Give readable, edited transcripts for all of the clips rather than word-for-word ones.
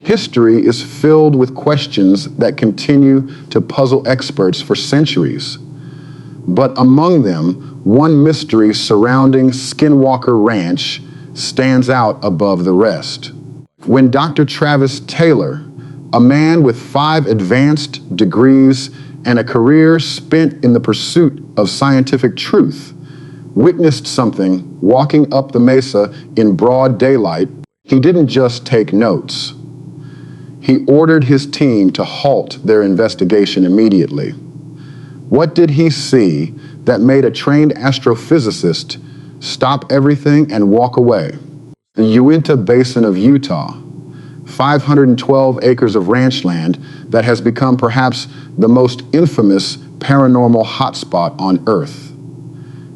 History is filled with questions that continue to puzzle experts for centuries. But among them, one mystery surrounding Skinwalker Ranch stands out above the rest. When Dr. Travis Taylor, a man with 5 advanced degrees and a career spent in the pursuit of scientific truth, witnessed something walking up the mesa in broad daylight, he didn't just take notes. He ordered his team to halt their investigation immediately. What did he see that made a trained astrophysicist stop everything and walk away? The Uinta Basin of Utah, 512 acres of ranch land that has become perhaps the most infamous paranormal hotspot on Earth.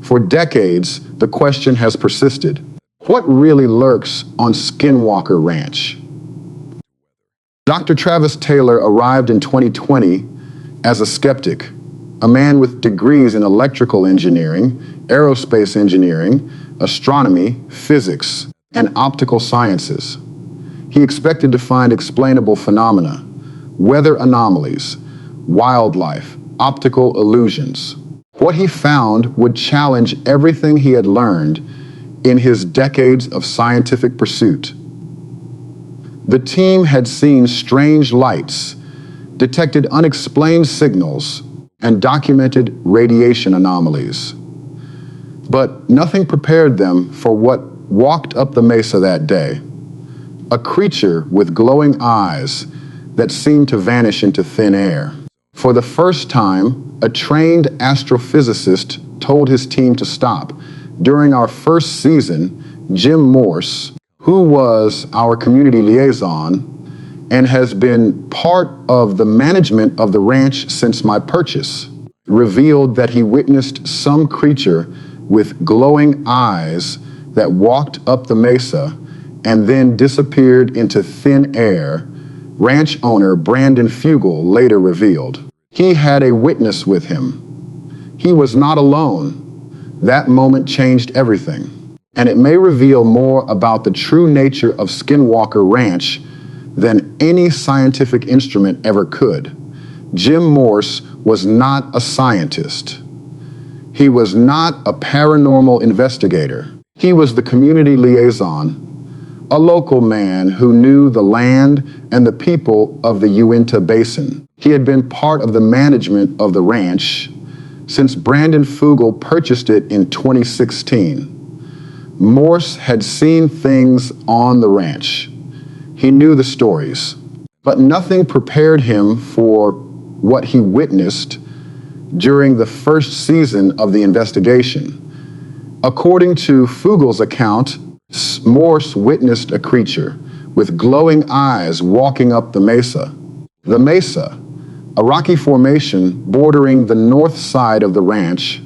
For decades, the question has persisted. What really lurks on Skinwalker Ranch? Dr. Travis Taylor arrived in 2020 as a skeptic, a man with degrees in electrical engineering, aerospace engineering, astronomy, physics, and optical sciences. He expected to find explainable phenomena, weather anomalies, wildlife, optical illusions. What he found would challenge everything he had learned in his decades of scientific pursuit. The team had seen strange lights, detected unexplained signals, and documented radiation anomalies. But nothing prepared them for what walked up the mesa that day. A creature with glowing eyes that seemed to vanish into thin air. For the first time, a trained astrophysicist told his team to stop. During our first season, Jim Morse, who was our community liaison and has been part of the management of the ranch since my purchase, revealed that he witnessed some creature with glowing eyes that walked up the mesa and then disappeared into thin air. Ranch owner Brandon Fugel later revealed. He had a witness with him. He was not alone. That moment changed everything. And it may reveal more about the true nature of Skinwalker Ranch than any scientific instrument ever could. Jim Morse was not a scientist. He was not a paranormal investigator. He was the community liaison, a local man who knew the land and the people of the Uinta Basin. He had been part of the management of the ranch since Brandon Fugel purchased it in 2016. Morse had seen things on the ranch. He knew the stories, but nothing prepared him for what he witnessed during the first season of the investigation. According to Fugel's account, Morse witnessed a creature with glowing eyes walking up the mesa. The mesa, a rocky formation bordering the north side of the ranch,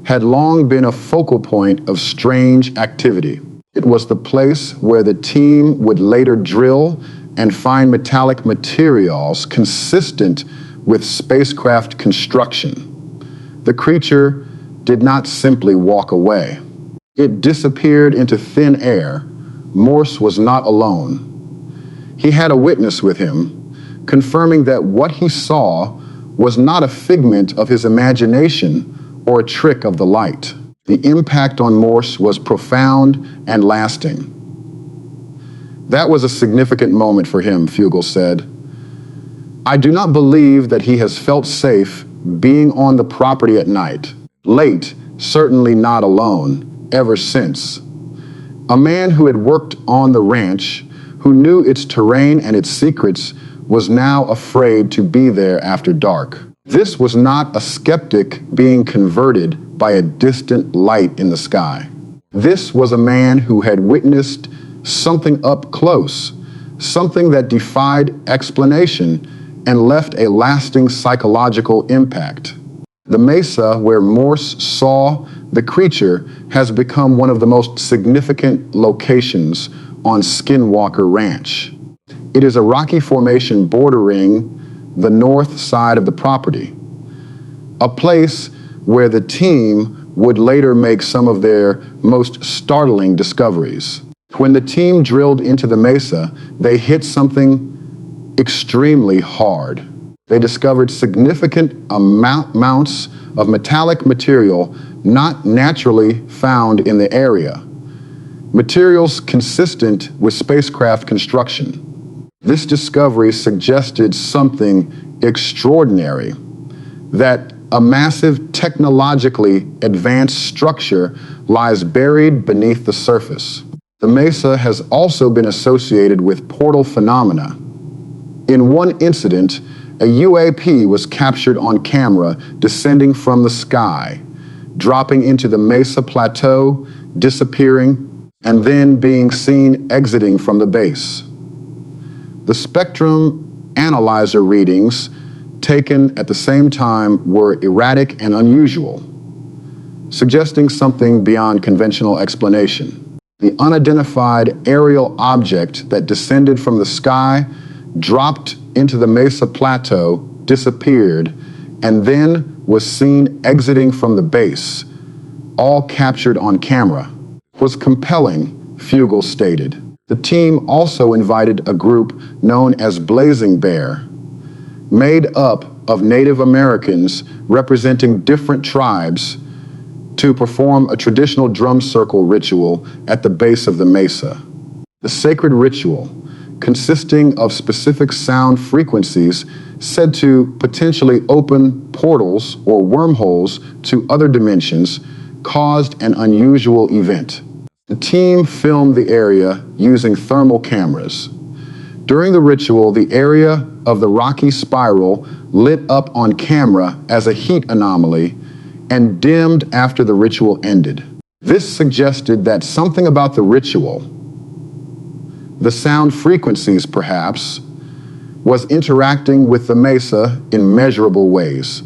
had long been a focal point of strange activity. It was the place where the team would later drill and find metallic materials consistent with spacecraft construction. The creature did not simply walk away. It disappeared into thin air. Morse was not alone. He had a witness with him, confirming that what he saw was not a figment of his imagination or a trick of the light. The impact on Morse was profound and lasting. That was a significant moment for him, Fugel said. I do not believe that he has felt safe being on the property at night, late, certainly not alone, ever since. A man who had worked on the ranch, who knew its terrain and its secrets, was now afraid to be there after dark. This was not a skeptic being converted by a distant light in the sky. This was a man who had witnessed something up close, something that defied explanation and left a lasting psychological impact. The mesa where Morse saw the creature has become one of the most significant locations on Skinwalker Ranch. It is a rocky formation bordering the north side of the property, a place where the team would later make some of their most startling discoveries. When the team drilled into the mesa, they hit something extremely hard. They discovered significant amounts of metallic material not naturally found in the area. Materials consistent with spacecraft construction. This discovery suggested something extraordinary, that a massive technologically advanced structure lies buried beneath the surface. The mesa has also been associated with portal phenomena. In one incident, a UAP was captured on camera descending from the sky, dropping into the mesa plateau, disappearing, and then being seen exiting from the base. The spectrum analyzer readings taken at the same time were erratic and unusual, suggesting something beyond conventional explanation. The unidentified aerial object that descended from the sky, dropped into the mesa plateau, disappeared, and then was seen exiting from the base, all captured on camera. Was compelling, Fugel stated. The team also invited a group known as Blazing Bear, made up of Native Americans representing different tribes, to perform a traditional drum circle ritual at the base of the mesa. The sacred ritual, consisting of specific sound frequencies said to potentially open portals or wormholes to other dimensions, caused an unusual event. The team filmed the area using thermal cameras. During the ritual, the area of the rocky spiral lit up on camera as a heat anomaly and dimmed after the ritual ended. This suggested that something about the ritual, the sound frequencies perhaps, was interacting with the mesa in measurable ways.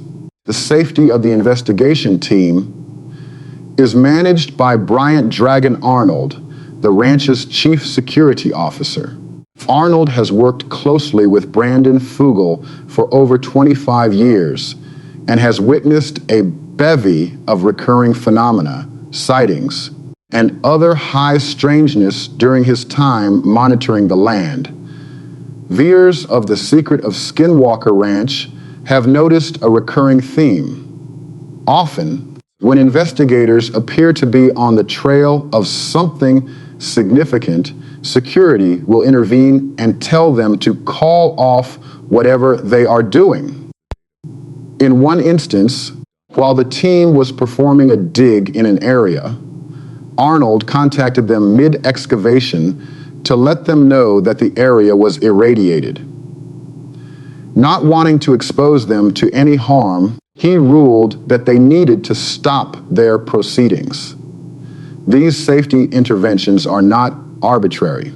The safety of the investigation team is managed by Bryant Dragon Arnold, the ranch's chief security officer. Arnold has worked closely with Brandon Fugel for over 25 years and has witnessed a bevy of recurring phenomena, sightings, and other high strangeness during his time monitoring the land. Viewers of The Secret of Skinwalker Ranch have noticed a recurring theme. Often, when investigators appear to be on the trail of something significant, security will intervene and tell them to call off whatever they are doing. In one instance, while the team was performing a dig in an area, Arnold contacted them mid-excavation to let them know that the area was irradiated. Not wanting to expose them to any harm, he ruled that they needed to stop their proceedings. These safety interventions are not arbitrary.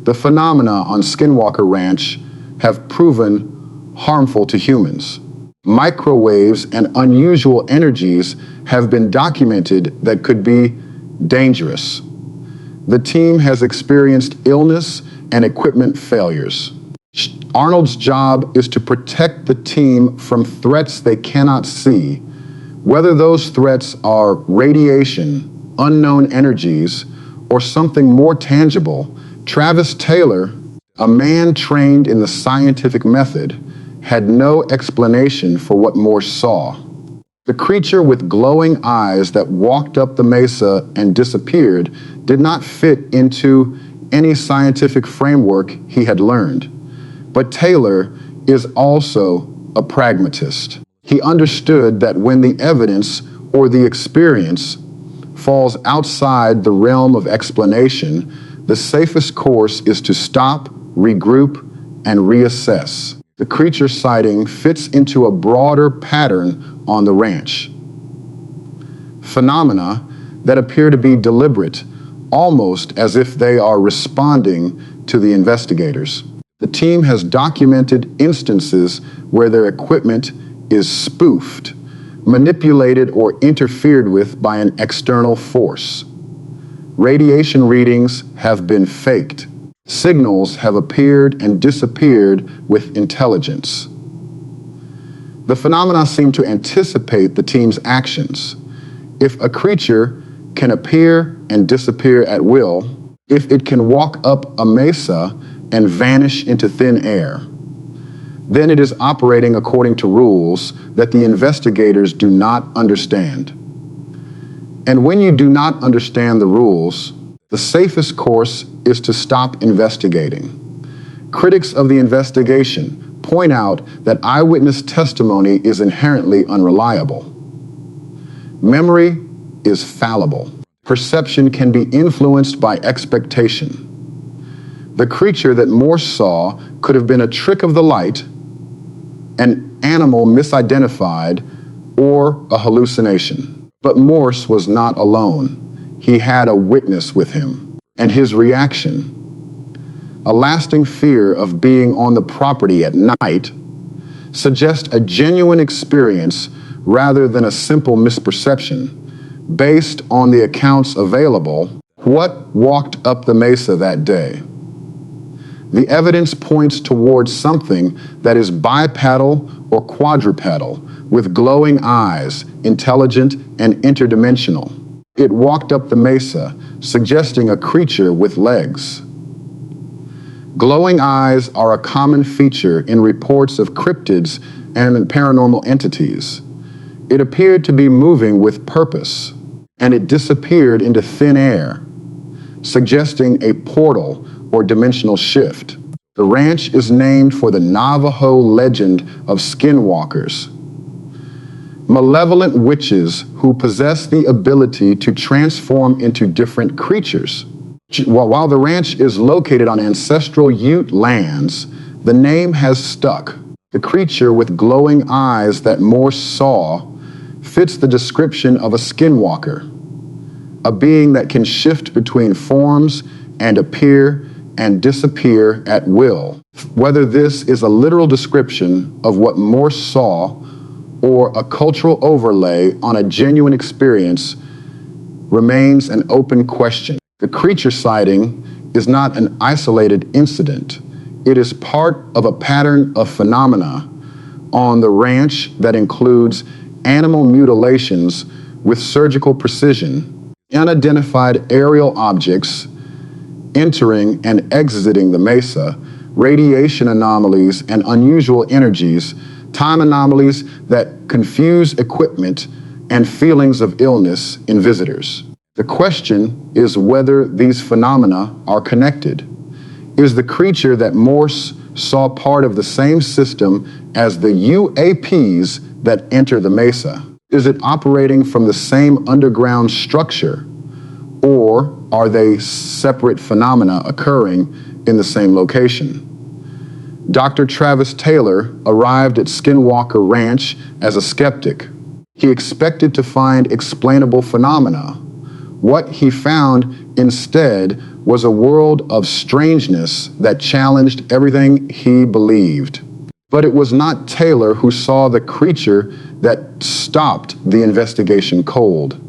The phenomena on Skinwalker Ranch have proven harmful to humans. Microwaves and unusual energies have been documented that could be dangerous. The team has experienced illness and equipment failures. Arnold's job is to protect the team from threats they cannot see, whether those threats are radiation, unknown energies, or something more tangible. Travis Taylor, a man trained in the scientific method, had no explanation for what Morse saw. The creature with glowing eyes that walked up the mesa and disappeared did not fit into any scientific framework he had learned. But Taylor is also a pragmatist. He understood that when the evidence or the experience falls outside the realm of explanation, the safest course is to stop, regroup, and reassess. The creature sighting fits into a broader pattern on the ranch. Phenomena that appear to be deliberate, almost as if they are responding to the investigators. The team has documented instances where their equipment is spoofed, manipulated, or interfered with by an external force. Radiation readings have been faked. Signals have appeared and disappeared with intelligence. The phenomena seem to anticipate the team's actions. If a creature can appear and disappear at will, If it can walk up a mesa and vanish into thin air, then it is operating according to rules that the investigators do not understand. And when you do not understand the rules, the safest course is to stop investigating. Critics of the investigation point out that eyewitness testimony is inherently unreliable. Memory is fallible. Perception can be influenced by expectation. The creature that Morse saw could have been a trick of the light, an animal misidentified, or a hallucination. But Morse was not alone. He had a witness with him, and his reaction, a lasting fear of being on the property at night, suggests a genuine experience rather than a simple misperception. Based on the accounts available, what walked up the mesa that day? The evidence points towards something that is bipedal or quadrupedal, with glowing eyes, intelligent and interdimensional. It walked up the mesa, suggesting a creature with legs. Glowing eyes are a common feature in reports of cryptids and paranormal entities. It appeared to be moving with purpose, and it disappeared into thin air, suggesting a portal or dimensional shift. The ranch is named for the Navajo legend of skinwalkers, malevolent witches who possess the ability to transform into different creatures. While the ranch is located on ancestral Ute lands, the name has stuck. The creature with glowing eyes that Morse saw fits the description of a skinwalker, a being that can shift between forms and appear and disappear at will. Whether this is a literal description of what Morse saw or a cultural overlay on a genuine experience remains an open question. The creature sighting is not an isolated incident. It is part of a pattern of phenomena on the ranch that includes animal mutilations with surgical precision, unidentified aerial objects entering and exiting the mesa, radiation anomalies and unusual energies, time anomalies that confuse equipment, and feelings of illness in visitors. The question is whether these phenomena are connected. Is the creature that Morse saw part of the same system as the UAPs that enter the mesa? Is it operating from the same underground structure, or are they separate phenomena occurring in the same location? Dr. Travis Taylor arrived at Skinwalker Ranch as a skeptic. He expected to find explainable phenomena. What he found instead was a world of strangeness that challenged everything he believed. But it was not Taylor who saw the creature that stopped the investigation cold.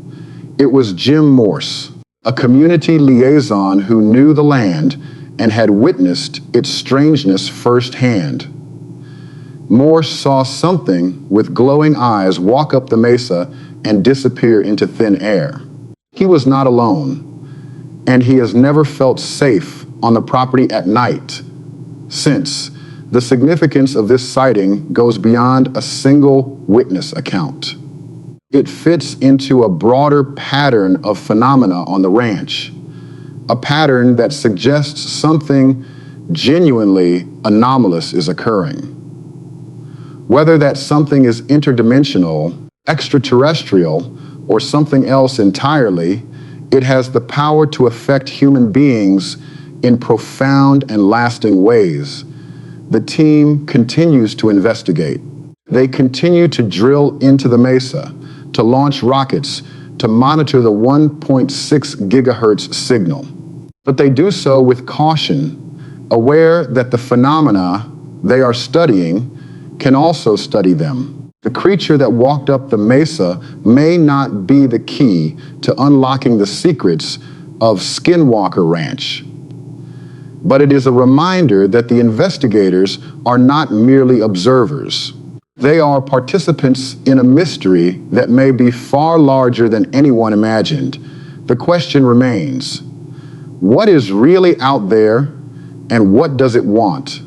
It was Jim Morse, a community liaison who knew the land and had witnessed its strangeness firsthand. Morse saw something with glowing eyes walk up the mesa and disappear into thin air. He was not alone, and he has never felt safe on the property at night since. The significance of this sighting goes beyond a single witness account. It fits into a broader pattern of phenomena on the ranch, a pattern that suggests something genuinely anomalous is occurring. Whether that something is interdimensional, extraterrestrial, or something else entirely, it has the power to affect human beings in profound and lasting ways. The team continues to investigate. They continue to drill into the mesa, to launch rockets, to monitor the 1.6 gigahertz signal. But they do so with caution, aware that the phenomena they are studying can also study them. The creature that walked up the mesa may not be the key to unlocking the secrets of Skinwalker Ranch, but it is a reminder that the investigators are not merely observers. They are participants in a mystery that may be far larger than anyone imagined. The question remains, What is really out there and what does it want?